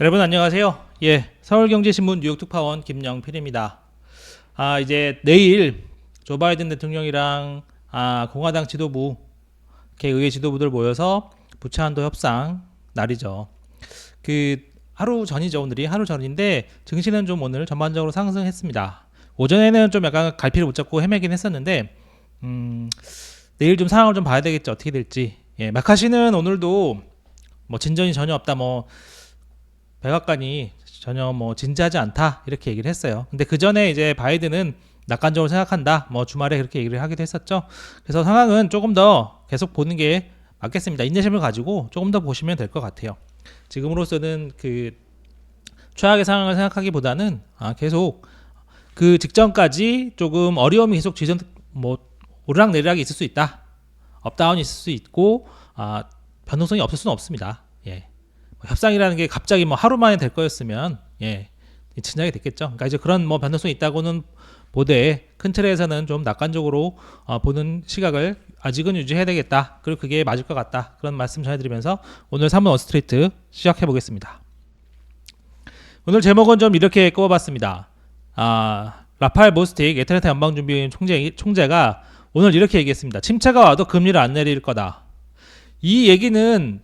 여러분 안녕하세요. 서울경제신문 뉴욕 특파원 김영필입니다. 이제 내일 조 바이든 대통령이랑 공화당 지도부, 의회 지도부들 모여서 부채 한도 협상 날이죠. 하루 전이죠. 오늘이 하루 전인데 증시는 좀 오늘 전반적으로 상승했습니다. 오전에는 좀 약간 갈피를 못 잡고 헤매긴 했었는데 내일 좀 상황을 좀 봐야 되겠죠. 어떻게 될지. 마카시는 오늘도 진전이 전혀 없다. 백악관이 전혀 진지하지 않다 이렇게 얘기를 했어요. 근데 그 전에 이제 바이든은 낙관적으로 생각한다. 주말에 그렇게 얘기를 하기도 했었죠. 그래서 상황은 조금 더 계속 보는 게 맞겠습니다. 인내심을 가지고 조금 더 보시면 될 것 같아요. 지금으로서는 최악의 상황을 생각하기보다는 계속 그 직전까지 조금 어려움이 계속 오르락내리락이 있을 수 있다. 업다운이 있을 수 있고 변동성이 없을 수는 없습니다. 협상이라는 게 갑자기 하루 만에 될 거였으면 진작에 됐겠죠. 그러니까 이제 그런 변동성이 있다고는 보되 큰 틀에서는 좀 낙관적으로 보는 시각을 아직은 유지해야 되겠다. 그리고 그게 맞을 것 같다. 그런 말씀 전해드리면서 오늘 3분 원스트리트 시작해 보겠습니다. 오늘 제목은 좀 이렇게 꼽아봤습니다. 라파엘 보스틱 애틀랜타 연방준비위원 총재가 오늘 이렇게 얘기했습니다. 침체가 와도 금리를 안 내릴 거다. 이 얘기는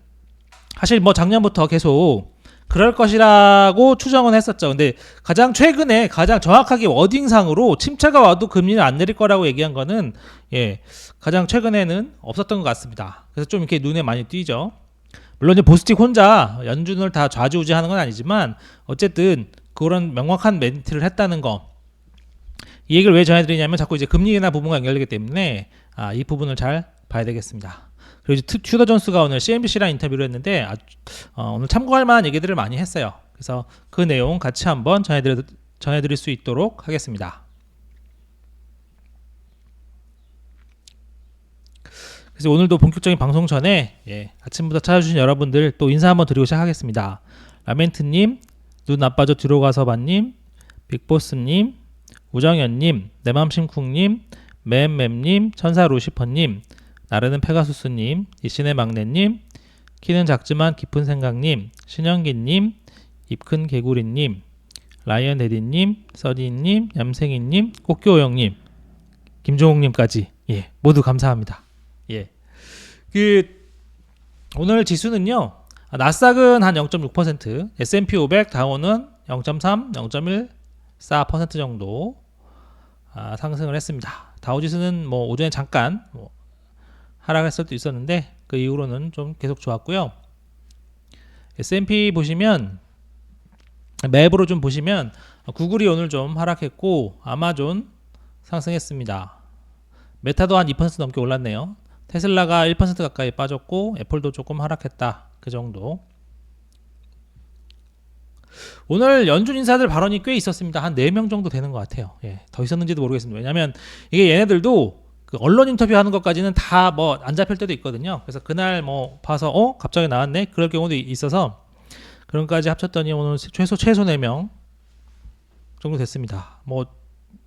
사실 작년부터 계속 그럴 것이라고 추정은 했었죠. 근데 가장 최근에 가장 정확하게 워딩상으로 침체가 와도 금리를 안 내릴 거라고 얘기한 거는 가장 최근에는 없었던 것 같습니다. 그래서 좀 이렇게 눈에 많이 띄죠. 물론 이제 보스틱 혼자 연준을 다 좌지우지하는 건 아니지만 어쨌든 그런 명확한 멘트를 했다는 거. 이 얘기를 왜 전해드리냐면 자꾸 이제 금리 인하 부분과 연결되기 때문에 이 부분을 잘 봐야 되겠습니다. 그리고 이제 튜더 존스가 오늘 CNBC랑 인터뷰를 했는데 오늘 참고할 만한 얘기들을 많이 했어요. 그래서 그 내용 같이 한번 전해드릴 수 있도록 하겠습니다. 그래서 오늘도 본격적인 방송 전에 아침부터 찾아주신 여러분들 또 인사 한번 드리고 시작하겠습니다. 라멘트님, 눈 나빠져 뒤로 가서 봐님, 빅보스님, 우정현님, 내맘심쿵님, 맴맴님, 천사루시퍼님, 나르는 페가수스님, 이신의 막내님, 키는 작지만 깊은 생각님, 신영기님, 입큰 개구리님, 라이언 데디님, 써디님, 얌생이님, 꽃교영님, 김종욱님까지 모두 감사합니다. 오늘 지수는요, 나스닥은 한 0.6%, S&P 500, 다우는 0.3, 0.14% 정도 상승을 했습니다. 다우지수는 오전에 잠깐 하락했을 수도 있었는데 그 이후로는 좀 계속 좋았고요. S&P 보시면 맵으로 좀 보시면 구글이 오늘 좀 하락했고 아마존 상승했습니다. 메타도 한 2% 넘게 올랐네요. 테슬라가 1% 가까이 빠졌고 애플도 조금 하락했다. 그 정도. 오늘 연준 인사들 발언이 꽤 있었습니다. 한 4명 정도 되는 것 같아요. 더 있었는지도 모르겠습니다. 왜냐하면 이게 얘네들도 언론 인터뷰하는 것까지는 다 안 잡힐 때도 있거든요. 그래서 그날 봐서 갑자기 나왔네? 그럴 경우도 있어서 그런 것까지 합쳤더니 오늘 최소 4명 정도 됐습니다.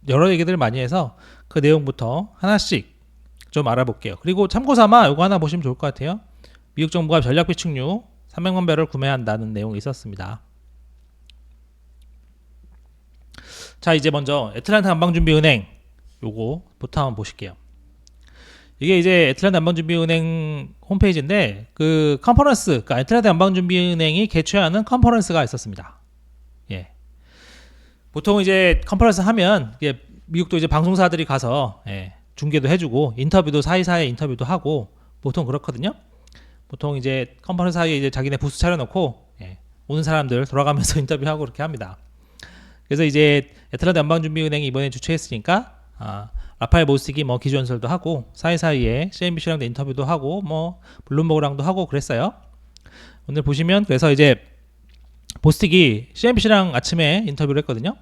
여러 얘기들을 많이 해서 그 내용부터 하나씩 좀 알아볼게요. 그리고 참고삼아 이거 하나 보시면 좋을 것 같아요. 미국 정부가 전략 비축유 300만 배럴 구매한다는 내용이 있었습니다. 자, 이제 먼저 애틀랜타 연방준비은행 요거부터 한번 보실게요. 이게 이제 애틀랜타 연방준비은행 홈페이지인데 컨퍼런스, 그러니까 애틀랜타 연방준비은행이 개최하는 컨퍼런스가 있었습니다. 보통 이제 컨퍼런스 하면 미국도 이제 방송사들이 가서 중계도 해주고 인터뷰도 사이사이에 인터뷰도 하고 보통 그렇거든요. 보통 이제 컨퍼런스 사이에 이제 자기네 부스 차려놓고 오는 사람들 돌아가면서 인터뷰하고 그렇게 합니다. 그래서 이제 애틀랜타 연방준비은행이 이번에 주최했으니까 라파엘 보스틱이 기조연설도 하고 사이사이에 CNBC랑도 인터뷰도 하고 블룸버그랑도 하고 그랬어요. 오늘 보시면 그래서 이제 보스틱이 CNBC랑 아침에 인터뷰를 했거든요.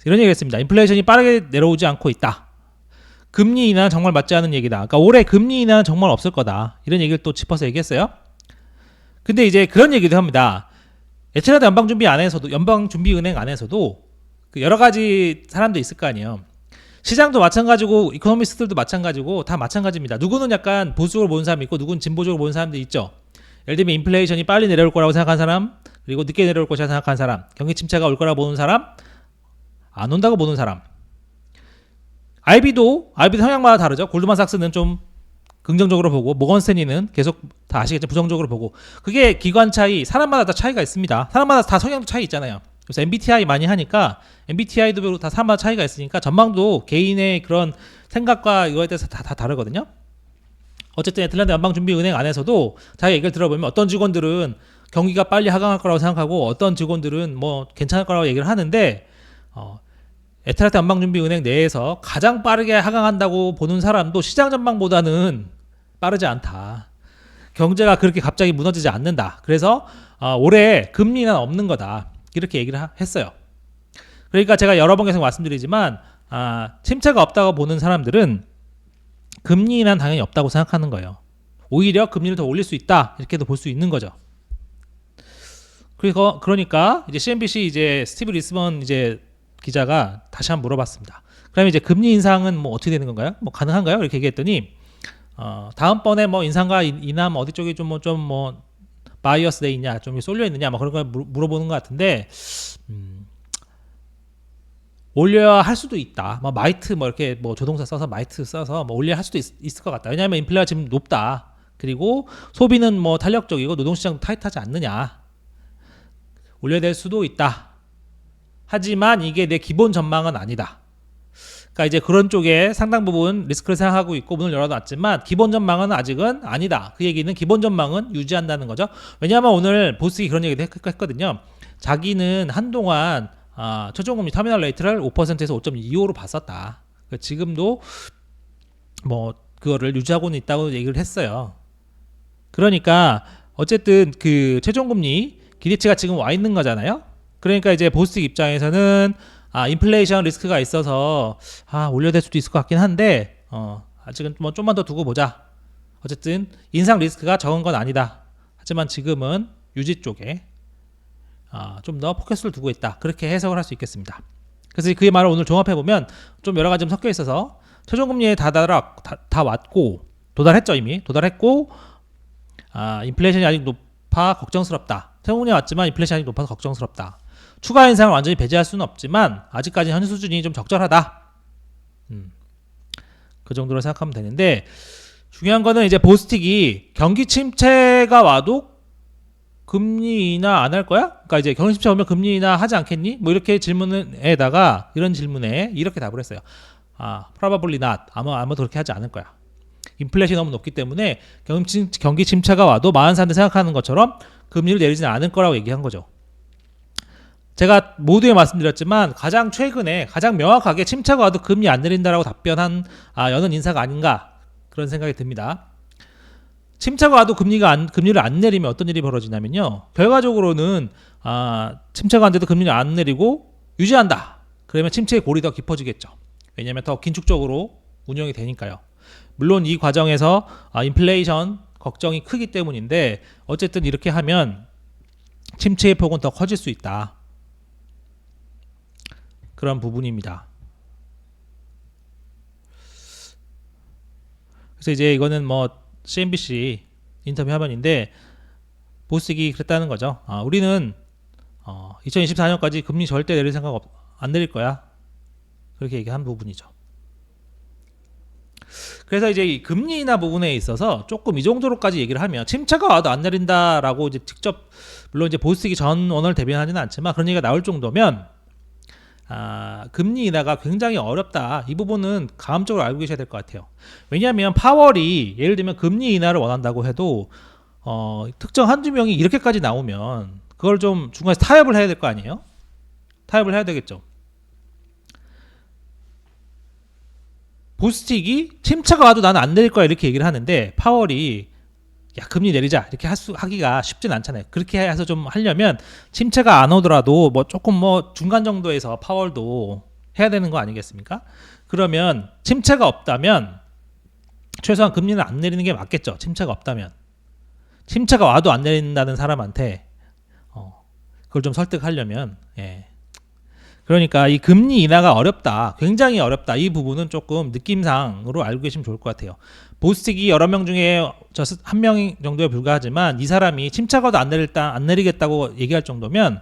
이런 얘기를 했습니다. 인플레이션이 빠르게 내려오지 않고 있다. 금리 인하는 정말 맞지 않은 얘기다. 그러니까 올해 금리 인하는 정말 없을 거다. 이런 얘기를 또 짚어서 얘기했어요. 근데 이제 그런 얘기도 합니다. 애틀랜타 연방준비은행 안에서도 여러 가지 사람도 있을 거 아니에요. 시장도 마찬가지고 이코노미스트들도 마찬가지고 다 마찬가지입니다. 누구는 약간 보수적으로 보는 사람이 있고 누구는 진보적으로 보는 사람도 있죠. 예를 들면 인플레이션이 빨리 내려올 거라고 생각하는 사람, 그리고 늦게 내려올 것이라 생각하는 사람, 경기 침체가 올 거라 보는 사람, 안 온다고 보는 사람. IB도 성향마다 다르죠. 골드만삭스는 좀 긍정적으로 보고 모건 스탠리는 계속 다 아시겠죠, 부정적으로 보고. 그게 기관 차이, 사람마다 다 차이가 있습니다. 사람마다 다 성향도 차이 있잖아요. 그래서 MBTI 많이 하니까 MBTI도 다 사람마다 차이가 있으니까 전망도 개인의 그런 생각과 이거에 대해서 다 다르거든요. 어쨌든 애틀랜타 연방준비은행 안에서도 자기 얘기를 들어보면 어떤 직원들은 경기가 빨리 하강할 거라고 생각하고 어떤 직원들은 뭐 괜찮을 거라고 얘기를 하는데 애틀랜타 연방준비은행 내에서 가장 빠르게 하강한다고 보는 사람도 시장 전망보다는 빠르지 않다. 경제가 그렇게 갑자기 무너지지 않는다. 그래서 올해 금리는 없는 거다. 이렇게 얘기를 했어요. 그러니까 제가 여러 번 계속 말씀드리지만 침체가 없다고 보는 사람들은 금리는 당연히 없다고 생각하는 거예요. 오히려 금리를 더 올릴 수 있다. 이렇게도 볼 수 있는 거죠. 그러니까 이제 CNBC 이제 스티브 리스먼 이제 기자가 다시 한번 물어봤습니다. 그러면 이제 금리 인상은 뭐 어떻게 되는 건가요? 뭐 가능한가요? 이렇게 얘기했더니 다음번에 뭐 인상과 인하 어디 쪽이 좀 바이어스 돼 있냐, 좀 쏠려 있느냐, 뭐 그런 걸 물어보는 것 같은데 올려야 할 수도 있다. 뭐 마이트 뭐 이렇게 뭐 조동사 써서 마이트 써서 뭐 올려야 할 수도 있을 것 같다. 왜냐하면 인플레가 지금 높다. 그리고 소비는 뭐 탄력적이고 노동시장도 타이트하지 않느냐. 올려야 될 수도 있다. 하지만 이게 내 기본 전망은 아니다. 그러니까 이제 그런 쪽에 상당 부분 리스크를 생각하고 있고 문을 열어놨지만 기본 전망은 아직은 아니다. 그 얘기는 기본 전망은 유지한다는 거죠. 왜냐하면 오늘 보스기 그런 얘기도 했거든요. 자기는 한동안 최종금리 터미널 레이트를 5%에서 5.25로 봤었다. 그러니까 지금도 뭐 그거를 유지하고는 있다고 얘기를 했어요. 그러니까 어쨌든 그 최종금리 기대치가 지금 와 있는 거잖아요. 그러니까 이제 보스틱 입장에서는 인플레이션 리스크가 있어서 올려야 될 수도 있을 것 같긴 한데 아직은 뭐 좀만 더 두고 보자. 어쨌든 인상 리스크가 적은 건 아니다. 하지만 지금은 유지 쪽에 좀 더 포커스를 두고 있다. 그렇게 해석을 할 수 있겠습니다. 그래서 그 말을 오늘 종합해 보면 좀 여러 가지 좀 섞여 있어서 최종금리에 다 왔고 도달했죠. 이미 도달했고 인플레이션이 아직 높아 걱정스럽다. 최종금리에 왔지만 인플레이션이 아직 높아서 걱정스럽다. 추가 인상을 완전히 배제할 수는 없지만 아직까지 현 수준이 좀 적절하다. 그 정도로 생각하면 되는데 중요한 거는 이제 보스틱이 경기 침체가 와도 금리 인하 안 할 거야? 그러니까 이제 경기 침체 오면 금리 인하 하지 않겠니? 뭐 이렇게 질문에다가 이런 질문에 이렇게 답을 했어요. probably not. 아마도 그렇게 하지 않을 거야. 인플레이션이 너무 높기 때문에 경기 침체가 와도 많은 사람들이 생각하는 것처럼 금리를 내리지는 않을 거라고 얘기한 거죠. 제가 모두에 말씀드렸지만 가장 최근에 가장 명확하게 침체가 와도 금리 안 내린다라고 답변한 여는 인사가 아닌가 그런 생각이 듭니다. 침체가 와도 금리를 안 내리면 어떤 일이 벌어지냐면요. 결과적으로는 침체가 안 돼도 금리를 안 내리고 유지한다. 그러면 침체의 골이 더 깊어지겠죠. 왜냐하면 더 긴축적으로 운영이 되니까요. 물론 이 과정에서 인플레이션 걱정이 크기 때문인데 어쨌든 이렇게 하면 침체의 폭은 더 커질 수 있다. 그런 부분입니다. 그래서 이제 이거는 뭐 CNBC 인터뷰 화면인데 보스틱이 그랬다는 거죠. 우리는 2024년까지 금리 절대 내릴 생각 안 내릴 거야. 그렇게 얘기한 부분이죠. 그래서 이제 이 금리 인하 부분에 있어서 조금 이 정도로까지 얘기를 하면 침체가 와도 안 내린다라고 이제 직접 물론 이제 보스틱이 전 원을 대변하지는 않지만 그런 얘기가 나올 정도면 금리 인하가 굉장히 어렵다. 이 부분은 감적으로 알고 계셔야 될 것 같아요. 왜냐하면 파월이 예를 들면 금리 인하를 원한다고 해도 특정 한두 명이 이렇게까지 나오면 그걸 좀 중간에서 타협을 해야 될 거 아니에요? 타협을 해야 되겠죠. 보스틱이 침체가 와도 나는 안 내릴 거야 이렇게 얘기를 하는데 파월이 야 금리 내리자 이렇게 하기가 쉽진 않잖아요. 그렇게 해서 좀 하려면 침체가 안 오더라도 뭐 조금 뭐 중간 정도에서 파월도 해야 되는 거 아니겠습니까? 그러면 침체가 없다면 최소한 금리는 안 내리는 게 맞겠죠. 침체가 없다면 침체가 와도 안 내린다는 사람한테 그걸 좀 설득하려면 그러니까 이 금리 인하가 어렵다, 굉장히 어렵다. 이 부분은 조금 느낌상으로 알고 계시면 좋을 것 같아요. 보스틱이 여러 명 중에 저 한 명 정도에 불과하지만 이 사람이 침착어도 안 내리겠다고 얘기할 정도면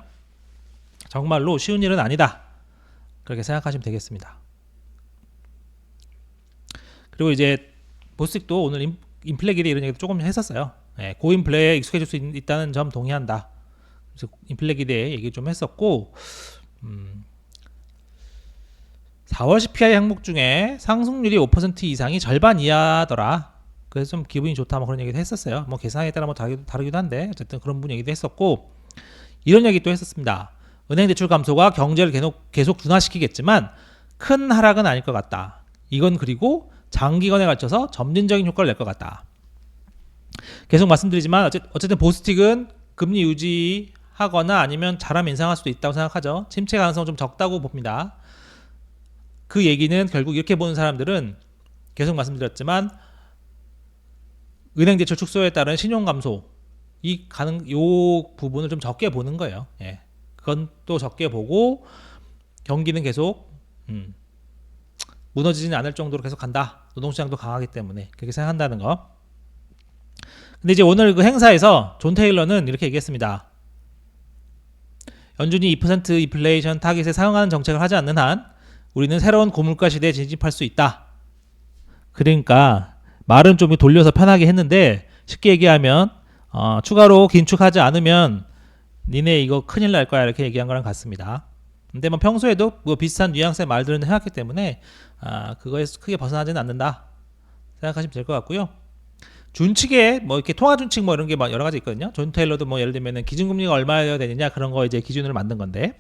정말로 쉬운 일은 아니다. 그렇게 생각하시면 되겠습니다. 그리고 이제 보스틱도 오늘 인플레 기대 이런 얘기도 조금 했었어요. 예, 고인플레에 익숙해질 수 있다는 점 동의한다. 그래서 인플레 기대 얘기 좀 했었고, 4월 CPI 항목 중에 상승률이 5% 이상이 절반 이하더라. 그래서 좀 기분이 좋다, 뭐 그런 얘기도 했었어요. 뭐 계산에 따라 뭐 다르기도 한데 어쨌든 그런 부분 얘기도 했었고, 이런 얘기 또 했었습니다. 은행 대출 감소가 경제를 계속 둔화시키겠지만 큰 하락은 아닐 것 같다. 이건 그리고 장기간에 걸쳐서 점진적인 효과를 낼 것 같다. 계속 말씀드리지만 어쨌든 보스틱은 금리 유지하거나 아니면 잘하면 인상할 수도 있다고 생각하죠. 침체 가능성 좀 적다고 봅니다. 그 얘기는 결국 이렇게 보는 사람들은 계속 말씀드렸지만 은행 대출 축소에 따른 신용 감소 요 부분을 좀 적게 보는 거예요. 예. 그건 또 적게 보고 경기는 계속 무너지지는 않을 정도로 계속 간다. 노동시장도 강하기 때문에 그렇게 생각한다는 거. 근데 이제 오늘 그 행사에서 존 테일러는 이렇게 얘기했습니다. 연준이 2% 인플레이션 타깃에 상응하는 정책을 하지 않는 한 우리는 새로운 고물가 시대에 진입할 수 있다. 그러니까 말은 좀 돌려서 편하게 했는데 쉽게 얘기하면 추가로 긴축하지 않으면 니네 이거 큰일 날 거야 이렇게 얘기한 거랑 같습니다. 근데 뭐 평소에도 뭐 비슷한 뉘앙스의 말들은 해왔기 때문에 그거에서 크게 벗어나지는 않는다 생각하시면 될 것 같고요. 준칙에 뭐 이렇게 통화 준칙 뭐 이런 게 막 여러 가지 있거든요. 존 테일러도 뭐 예를 들면은 기준금리가 얼마여야 되느냐 그런 거 이제 기준으로 만든 건데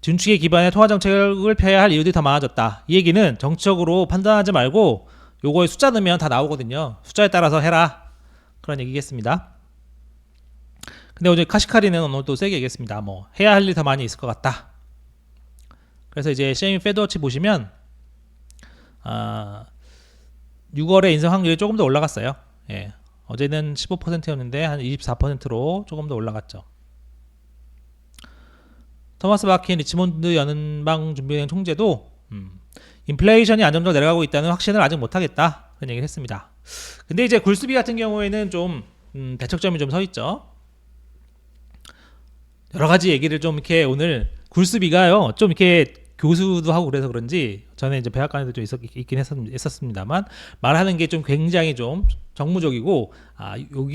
준칙에 기반해 통화 정책을 펴야 할 이유들이 더 많아졌다. 이 얘기는 정치적으로 판단하지 말고 요거에 숫자 넣으면 다 나오거든요. 숫자에 따라서 해라 그런 얘기겠습니다. 근데 어제 카시카리는 오늘 또 세게 얘기했습니다. 뭐 해야 할 일이 더 많이 있을 것 같다. 그래서 이제 CME 페드워치 보시면 6월에 인상 확률이 조금 더 올라갔어요. 예. 어제는 15%였는데 한 24%로 조금 더 올라갔죠. 토마스 바킨 리치몬드 연방준비은행 총재도 인플레이션이 안정적으로 내려가고 있다는 확신을 아직 못하겠다 그런 얘기를 했습니다. 근데 이제 굴스비 같은 경우에는 좀 대척점이 좀 서 있죠. 여러 가지 얘기를 좀 이렇게 오늘 굴스비가요 좀 이렇게 교수도 하고 그래서 그런지 전에 이제 백악관에도 좀 있긴 했었습니다만 말하는 게 좀 굉장히 좀 정무적이고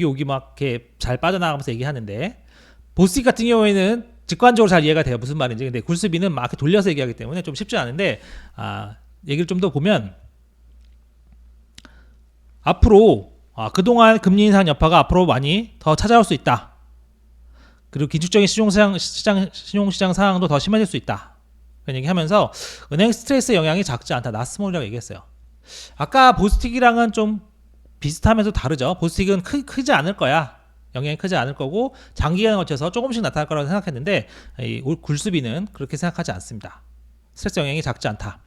여기 막 이렇게 잘 빠져나가면서 얘기하는데 보스틱 같은 경우에는 직관적으로 잘 이해가 돼요 무슨 말인지. 근데 굴스비는 막 이렇게 돌려서 얘기하기 때문에 좀 쉽지 않은데 얘기를 좀 더 보면 앞으로 그동안 금리 인상 여파가 앞으로 많이 더 찾아올 수 있다. 그리고 기축적인 신용시장 상황도 더 심해질 수 있다. 그런 얘기하면서 은행 스트레스 영향이 작지 않다. 나스몰이라고 얘기했어요. 아까 보스틱이랑은 좀 비슷하면서 다르죠. 보스틱은 크지 않을 거야. 영향이 크지 않을 거고 장기간에 거쳐서 조금씩 나타날 거라고 생각했는데 이 굴스비는 그렇게 생각하지 않습니다. 스트레스 영향이 작지 않다.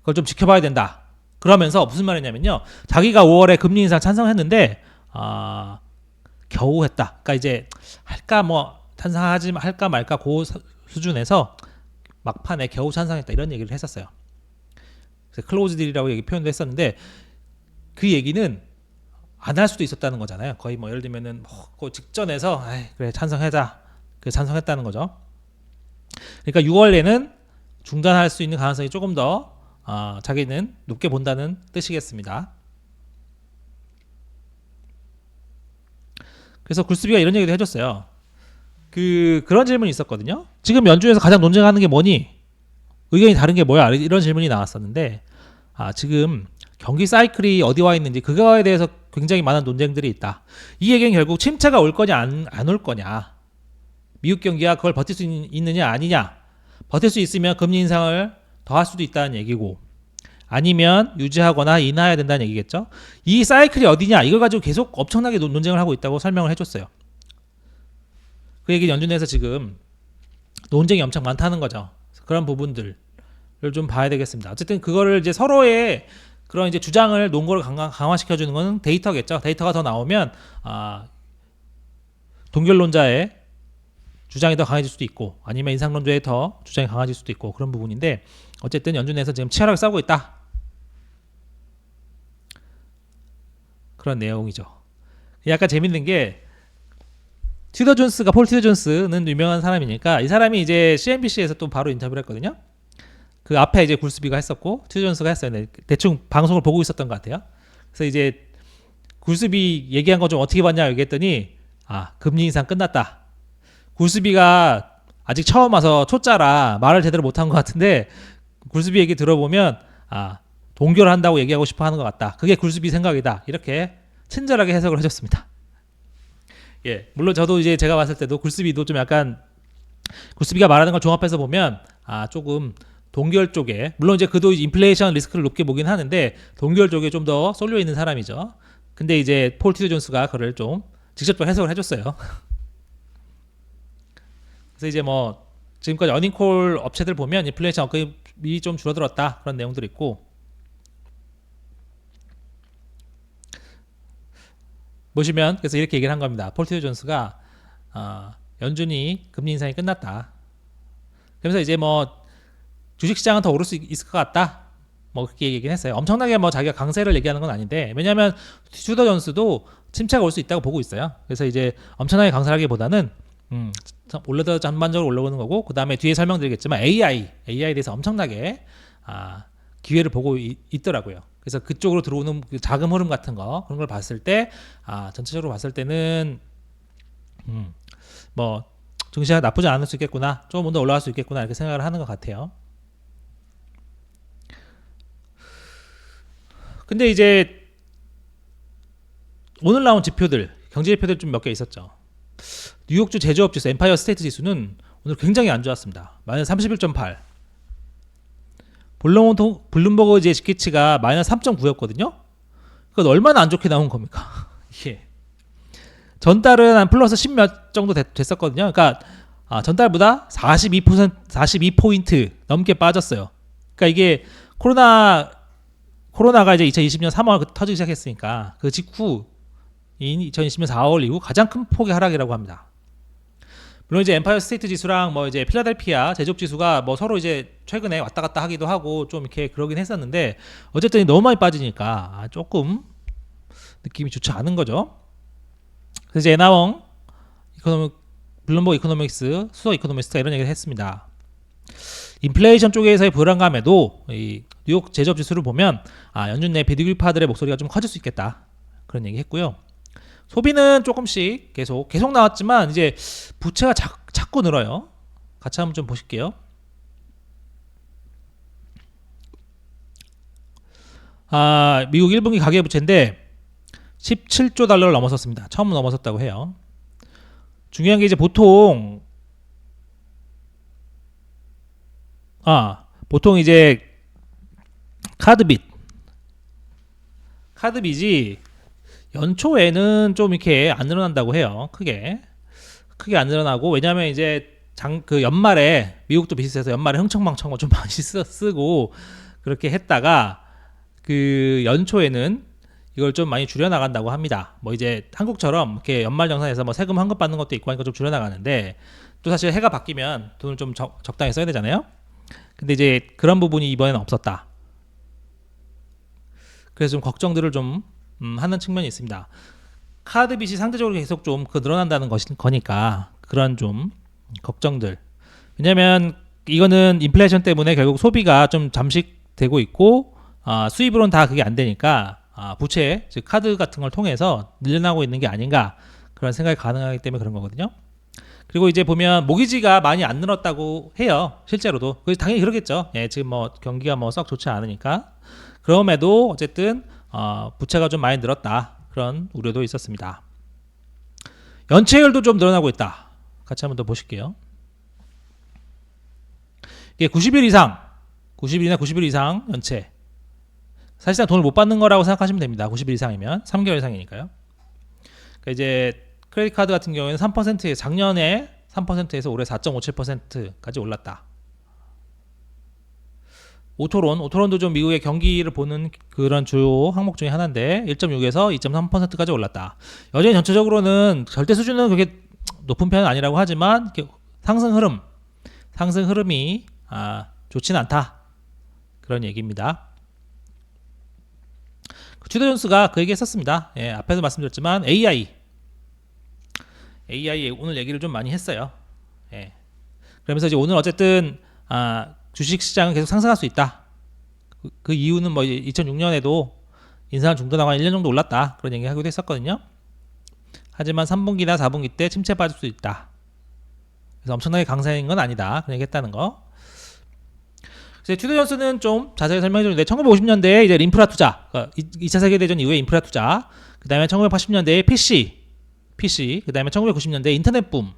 그걸 좀 지켜봐야 된다. 그러면서 무슨 말이냐면요. 자기가 5월에 금리 인상 찬성했는데 겨우 했다. 그러니까 이제 할까 뭐 할까 말까 그 수준에서 막판에 겨우 찬성했다 이런 얘기를 했었어요. 그래서 클로즈 딜이라고 얘기 표현도 했었는데 그 얘기는 안 할 수도 있었다는 거잖아요. 거의 뭐 예를 들면은 그 직전에서 그래 찬성하자. 그 찬성했다는 거죠. 그러니까 6월에는 중단할 수 있는 가능성이 조금 더 자기는 높게 본다는 뜻이겠습니다. 그래서 굴스비가 이런 얘기도 해줬어요. 그런 질문이 있었거든요. 지금 연준에서 가장 논쟁하는 게 뭐니? 의견이 다른 게 뭐야? 이런 질문이 나왔었는데 지금 경기 사이클이 어디 와 있는지 그거에 대해서 굉장히 많은 논쟁들이 있다. 이 얘기는 결국 침체가 올 거냐 안 올 거냐. 미국 경기가 그걸 버틸 수 있느냐 아니냐. 버틸 수 있으면 금리 인상을 더 할 수도 있다는 얘기고 아니면 유지하거나 인하해야 된다는 얘기겠죠. 이 사이클이 어디냐 이걸 가지고 계속 엄청나게 논쟁을 하고 있다고 설명을 해줬어요. 그 얘기 연준에서 지금 논쟁이 엄청 많다는 거죠. 그런 부분들을 좀 봐야 되겠습니다. 어쨌든 그거를 이제 서로의 그런 이제 주장을 논거를 강화시켜주는 건 데이터겠죠. 데이터가 더 나오면 동결론자의 주장이 더 강해질 수도 있고 아니면 인상론조에 더 주장이 강해질 수도 있고 그런 부분인데 어쨌든 연준 내에서 지금 치열하게 싸우고 있다. 그런 내용이죠. 약간 재밌는 게 폴 튜더 존스는 유명한 사람이니까 이 사람이 이제 CNBC에서 또 바로 인터뷰를 했거든요. 그 앞에 이제 굴스비가 했었고 튜더 존스가 했어요. 네, 대충 방송을 보고 있었던 것 같아요. 그래서 이제 굴스비 얘기한 거 좀 어떻게 봤냐 얘기했더니 금리 인상 끝났다. 굴스비가 아직 처음 와서 초짜라 말을 제대로 못한 것 같은데 굴스비 얘기 들어보면 동결한다고 얘기하고 싶어 하는 것 같다. 그게 굴스비 생각이다. 이렇게 친절하게 해석을 해줬습니다. 예, 물론 저도 이제 제가 봤을 때도 굴스비도 좀 약간 굴스비가 말하는 걸 종합해서 보면 조금 동결 쪽에 물론 이제 그도 인플레이션 리스크를 높게 보긴 하는데 동결 쪽에 좀 더 쏠려 있는 사람이죠. 근데 이제 폴 튜더 존스가 그를 좀 직접적으로 해석을 해줬어요. 그래서 이제 뭐 지금까지 어닝콜 업체들 보면 인플레이션 억압이 좀 줄어들었다 그런 내용들이 있고 보시면 그래서 이렇게 얘기를 한 겁니다. 폴 튜더 존스가 연준이 금리 인상이 끝났다. 그래서 이제 뭐 주식시장은 더 오를 수 있을 것 같다. 뭐 그렇게 얘기는 했어요. 엄청나게 뭐 자기가 강세를 얘기하는 건 아닌데 왜냐하면 튜더 존스도 침체가 올 수 있다고 보고 있어요. 그래서 이제 엄청나게 강세하기보다는 올라더 전반적으로 올라오는 거고 그 다음에 뒤에 설명드리겠지만 AI에 대해서 엄청나게 기회를 보고 있더라고요. 그래서 그쪽으로 들어오는 그 자금 흐름 같은 거 그런 걸 봤을 때 전체적으로 봤을 때는 뭐 증시가 나쁘지 않을 수 있겠구나, 조금 더 올라갈 수 있겠구나 이렇게 생각을 하는 것 같아요. 근데 이제 오늘 나온 지표들 경제 지표들 좀 몇 개 있었죠. 뉴욕주 제조업 지수 엠파이어 스테이트 지수는 오늘 굉장히 안 좋았습니다. 마이너스 31.8. 블룸버그 이제 기치가 마이너스 3.9였거든요. 그건 얼마나 안 좋게 나온 겁니까? 이게 전달은 한 플러스 10 몇 정도 됐었거든요. 그러니까 전달보다 42포인트 넘게 빠졌어요. 그러니까 이게 코로나가 이제 2020년 3월 터지기 시작했으니까 그 직후 2020년 4월 이후 가장 큰 폭의 하락이라고 합니다. 물론 이제 엠파이어 스테이트 지수랑 뭐 이제 필라델피아 제조업 지수가 뭐 서로 이제 최근에 왔다 갔다 하기도 하고 좀 이렇게 그러긴 했었는데 어쨌든 너무 많이 빠지니까 조금 느낌이 좋지 않은 거죠. 그래서 이제 에나웡 블룸버그 이코노믹스 수석 이코노미스트가 이런 얘기를 했습니다. 인플레이션 쪽에서의 불안감에도 이 뉴욕 제조업 지수를 보면 연준 내 비둘기파들의 목소리가 좀 커질 수 있겠다 그런 얘기 했고요. 소비는 조금씩 계속 나왔지만 이제 부채가 자꾸 늘어요. 같이 한번 좀 보실게요. 미국 1분기 가계부채인데 17조 달러를 넘어섰습니다. 처음 넘어섰다고 해요. 중요한 게 이제 보통 이제 카드빚이 연초에는 좀 이렇게 안 늘어난다고 해요. 크게 안 늘어나고 왜냐하면 이제 그 연말에 미국도 비슷해서 연말에 흥청망청 좀 많이 쓰고 그렇게 했다가 그 연초에는 이걸 좀 많이 줄여나간다고 합니다. 뭐 이제 한국처럼 이렇게 연말정산에서 뭐 세금 환급 받는 것도 있고 하니까 좀 줄여나가는데 또 사실 해가 바뀌면 돈을 좀 적당히 써야 되잖아요. 근데 이제 그런 부분이 이번에는 없었다. 그래서 좀 걱정들을 좀 하는 측면이 있습니다. 카드 빚이 상대적으로 계속 좀 늘어난다는 거니까 그런 좀 걱정들. 왜냐면 이거는 인플레이션 때문에 결국 소비가 좀 잠식되고 있고 수입으로는 다 그게 안 되니까 부채 즉 카드 같은 걸 통해서 늘어나고 있는 게 아닌가 그런 생각이 가능하기 때문에 그런 거거든요. 그리고 이제 보면 모기지가 많이 안 늘었다고 해요. 실제로도. 당연히 그러겠죠. 예, 지금 뭐 경기가 뭐 썩 좋지 않으니까. 그럼에도 어쨌든 부채가 좀 많이 늘었다. 그런 우려도 있었습니다. 연체율도 좀 늘어나고 있다. 같이 한번 더 보실게요. 이게 90일 이상 연체. 사실상 돈을 못 받는 거라고 생각하시면 됩니다. 90일 이상이면 3개월 이상이니까요. 그러니까 이제 크레딧 카드 같은 경우에는 3%에서 작년에 3%에서 올해 4.57%까지 올랐다. 오토론도 좀 미국의 경기를 보는 그런 주요 항목 중에 하나인데 1.6에서 2.3%까지 올랐다. 여전히 전체적으로는 절대 수준은 그렇게 높은 편은 아니라고 하지만 상승 흐름이 좋지는 않다 그런 얘기입니다. 주도 존스가 그 얘기 했었습니다. 예, 앞에서 말씀드렸지만 AI 오늘 얘기를 좀 많이 했어요. 예. 그러면서 이제 오늘 어쨌든 주식 시장은 계속 상승할 수 있다. 그 이유는 뭐 2006년에도 인상 중도나가 1년 정도 올랐다 그런 얘기 하기도 했었거든요. 하지만 3분기나 4분기 때 침체 빠질 수 있다. 그래서 엄청나게 강세인 건 아니다 그런 얘기 했다는 거. 그래서 튜도 존스는 좀 자세히 설명해 줬는데 1950년대에 이제 인프라 투자, 그러니까 2차 세계대전 이후에 인프라 투자, 그 다음에 1980년대에 PC, 그 다음에 1990년대 인터넷 붐,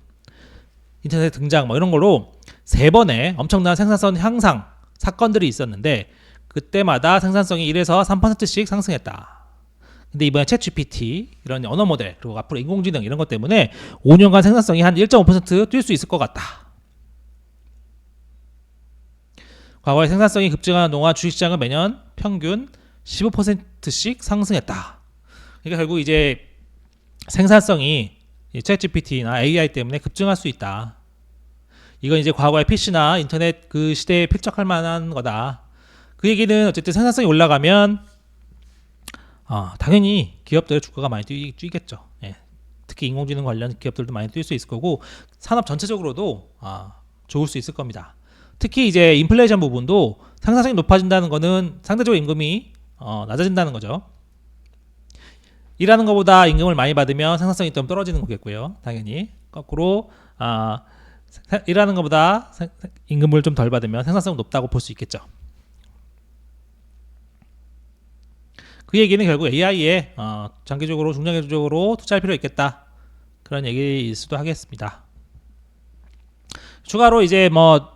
인터넷 등장 뭐 이런 걸로 3번의 엄청난 생산성 향상 사건들이 있었는데 그때마다 생산성이 1에서 3%씩 상승했다. 근데 이번에 챗GPT 이런 언어 모델 그리고 앞으로 인공지능 이런 것 때문에 5년간 생산성이 한 1.5% 뛸 수 있을 것 같다. 과거에 생산성이 급증하는 동안 주식시장은 매년 평균 15%씩 상승했다. 그러니까 결국 이제 생산성이 챗GPT나 AI 때문에 급증할 수 있다. 이건 이제 과거의 PC나 인터넷 그 시대에 필적할 만한 거다. 그 얘기는 어쨌든 생산성이 올라가면 당연히 기업들의 주가가 많이 뛰겠죠. 예. 특히 인공지능 관련 기업들도 많이 뛸 수 있을 거고 산업 전체적으로도 좋을 수 있을 겁니다. 특히 이제 인플레이션 부분도 생산성이 높아진다는 거는 상대적으로 임금이 낮아진다는 거죠. 일하는 것보다 임금을 많이 받으면 생산성이 좀 떨어지는 거겠고요. 당연히 거꾸로 일하는 것보다 임금을 좀 덜 받으면 생산성이 높다고 볼 수 있겠죠. 그 얘기는 결국 AI에 장기적으로 중장기적으로 투자할 필요 있겠다 그런 얘기일 수도 하겠습니다. 추가로 이제 뭐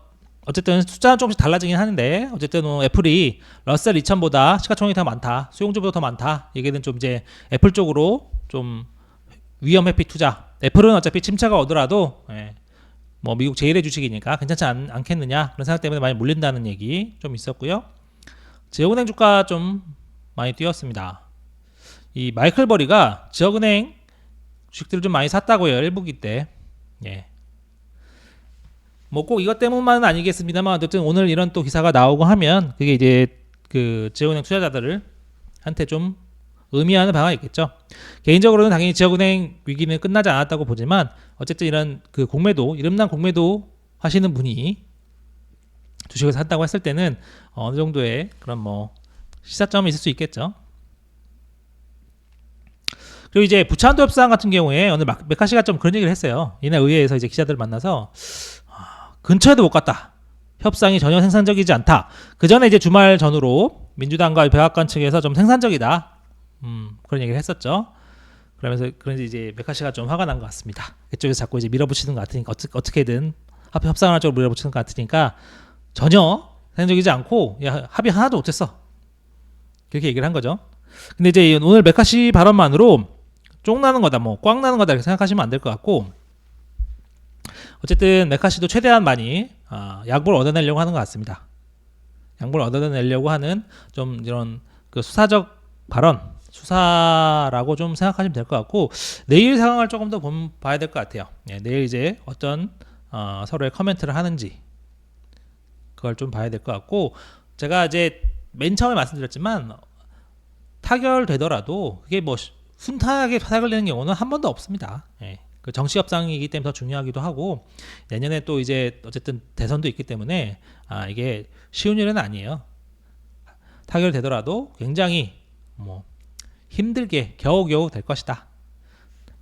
어쨌든 숫자는 조금씩 달라지긴 하는데 어쨌든 애플이 러셀 2000보다 시가총액이 더 많다, 수용주보다 더 많다. 얘기는 좀 이제 애플 쪽으로 좀 위험 회피 투자. 애플은 어차피 침체가 오더라도 뭐 미국 제1의 주식이니까 괜찮지 않겠느냐 그런 생각 때문에 많이 몰린다는 얘기 좀 있었고요. 지역은행 주가 좀 많이 뛰었습니다. 이 마이클 버리가 지역은행 주식들을 좀 많이 샀다고요. 1분기 때. 예. 뭐 꼭 이것 때문만은 아니겠습니다만 어쨌든 오늘 이런 또 기사가 나오고 하면 그게 이제 그 지역은행 투자자들을 한테 좀 의미하는 바가 있겠죠. 개인적으로는 당연히 지역은행 위기는 끝나지 않았다고 보지만 어쨌든 이런 그 공매도 이름난 공매도 하시는 분이 주식을 샀다고 했을 때는 어느 정도의 그런 뭐 시사점이 있을 수 있겠죠. 그리고 이제 부채한도 협상 같은 경우에 오늘 메카시가 좀 그런 얘기를 했어요. 이날 의회에서 이제 기자들을 만나서 근처에도 못 갔다. 협상이 전혀 생산적이지 않다. 그 전에 이제 주말 전후로 민주당과 백악관 측에서 좀 생산적이다. 그런 얘기를 했었죠. 그러면서 이제 메카시가 좀 화가 난 것 같습니다. 그쪽에서 자꾸 이제 밀어붙이는 것 같으니까 어떻게든 협상하는 쪽으로 밀어붙이는 것 같으니까 전혀 생산적이지 않고 합의 하나도 못했어. 그렇게 얘기를 한 거죠. 근데 이제 오늘 메카시 발언만으로 쫑 나는 거다, 뭐 꽝 나는 거다 이렇게 생각하시면 안 될 것 같고 어쨌든 메카시도 최대한 많이 양보를 얻어내려고 하는 것 같습니다. 양보를 얻어내려고 하는 좀 이런 그 수사적 발언, 수사라고 좀 생각하시면 될 것 같고 내일 상황을 조금 더 봐야 될 것 같아요. 내일 이제 어떤 서로의 코멘트를 하는지 그걸 좀 봐야 될 것 같고 제가 이제 맨 처음에 말씀드렸지만 타결되더라도 그게 뭐 순탄하게 타결되는 경우는 한 번도 없습니다. 그 정치 협상이기 때문에 더 중요하기도 하고 내년에 또 이제 어쨌든 대선도 있기 때문에 이게 쉬운 일은 아니에요. 타결되더라도 굉장히 뭐 힘들게 겨우겨우 될 것이다.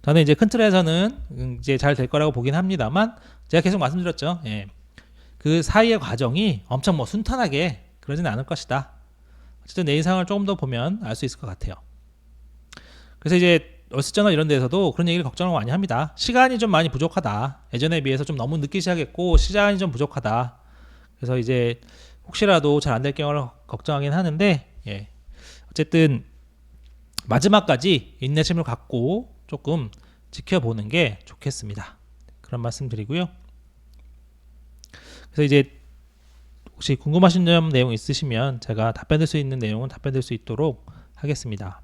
저는 이제 큰 틀에서는 이제 잘 될 거라고 보긴 합니다만 제가 계속 말씀드렸죠. 그 사이의 과정이 엄청 뭐 순탄하게 그러진 않을 것이다. 어쨌든 내일 상황을 조금 더 보면 알 수 있을 것 같아요. 그래서 이제 월스트저널 이런 데서도 그런 얘기를 걱정을 많이 합니다. 시간이 좀 많이 부족하다. 예전에 비해서 좀 너무 늦게 시작했고 시간이 좀 부족하다. 그래서 이제 혹시라도 잘 안 될 경우를 걱정하긴 하는데 어쨌든 마지막까지 인내심을 갖고 조금 지켜보는 게 좋겠습니다. 그런 말씀 드리고요. 그래서 이제 혹시 궁금하신 점 내용 있으시면 제가 답변 드릴 수 있는 내용은 답변 드릴 수 있도록 하겠습니다.